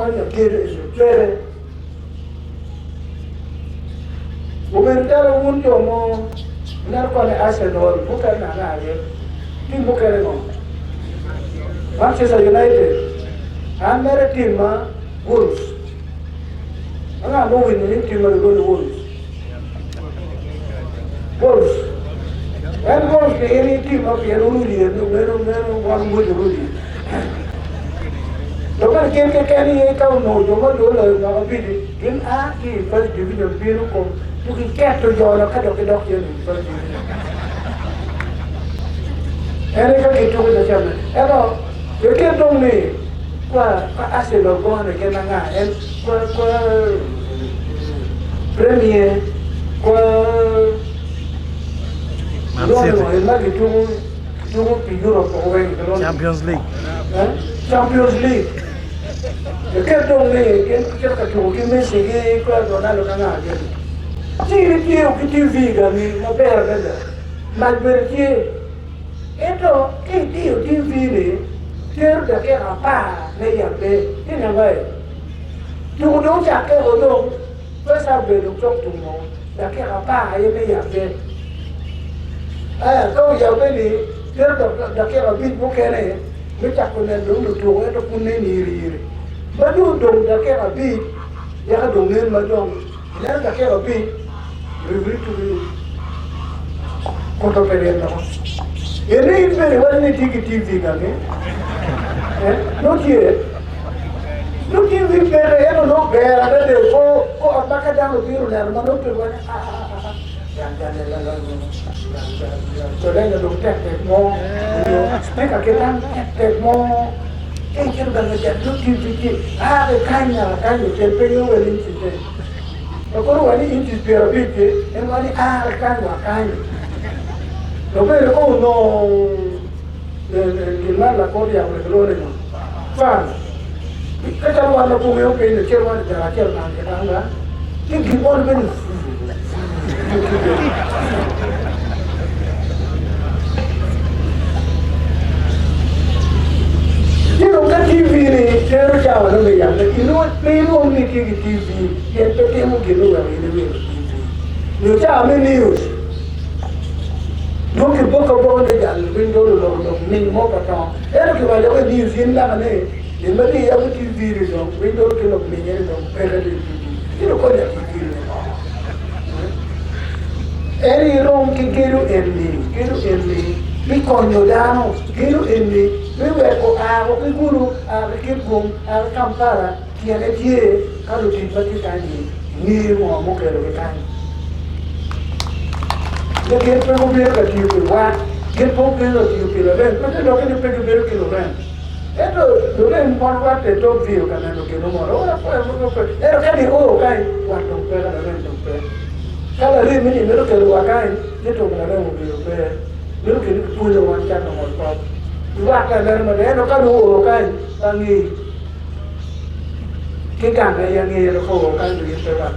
Akonya kere isupere. Bumentara unjo mo narkone Arsenal bukan nangare. Tim bukan mo. Manchester United. Andere tim Wolves. Anga mo win ni tim Wolves. Wolves. And Wolves ke any team of Yaruli no one would Rudi. Dokan ke kani ka no jomo dolo na bidi in a ki first division biru ko tu ki keto jolo ka dok yen first division. Ere ka ki tu ko chama. Ero yo ke dong ni kwa Arsenal go na ke na nga en kwa Premier kwa Champions League. Champions League. Yo que donde que tu que me sigue con Ronaldo Canal. Sí, tío, que te viga mi na berda. Mas porque esto que tío te vive, tío de que apa le ya be, tiene vai. Tu no ya que o no, pues sabe lo que tu no, de que apa ya me ya be. Câu giờ cái gì, thế đó cái là biết bố cái này, mới chắc con nên đúng được chuồng ấy, nó cũng nên gì. Mà nếu đúng là cái là biết, giờ cái đúng nên mà đúng, nếu là cái là biết, rồi con tao phải đến đó. Cái này về vấn đề cái TV cái này, nó TV về nó về là để có ở bắc cái đang ở phía này mà nó về vấn cho nên là đúng đẹp mô, mấy cả cái đang đẹp mô, cái chuyện gần là đẹp lúc TV cái canh là canh ở trên bên dưới lên trên, và có lúc ấy in trên bìa bên dưới, em nói đi cái canh là canh, rồi bây giờ có nó cái là có đi học được rồi này, phải, cái trongวันเราพูดไม่โอเคเนี่ยเชื่อว่าจะเชื่อทางcáiทางđó, cái gì cũngเป็นChứ không có TV này, chứ nó chào nó về dạng là cái nó đi cái TV, cái một cái nó về TV. Nhiều chào mấy news. Nó cái bốc nó dạng window rồi Ming mốc cả trong. Thế là cái bài đó cái news diễn ra này, để mà đi ở cái TV rồi, window cái lọc Ming ấy rồi, phải là TV. Chứ nó có dạng TV này. Eri rom ki kiru enli, mi konyo dano, kiru enli, mi weko ako ki guru, ako ki gum, ako kampara, tiene tie, kalu tipati kanyi, ni mo mo kero ki kanyi. Le kien pego biro ka tiyo ki wa, kien pego biro tiyo ki lo ren, pati lo kien pego biro ki lo ren. Eto, lo ren pon wa te top view ka nando ki lo moro, ora po, ero kani kai, wa tong pe ka lo ren tong pe. Kalau hari ini mereka keluar kain, dia tu mengenai mobil per, mereka ini punya wancan nomor 4. Dua kan dari mana? Mereka dua kain, tangi. Kita kan yang ini mereka kain begitu kan.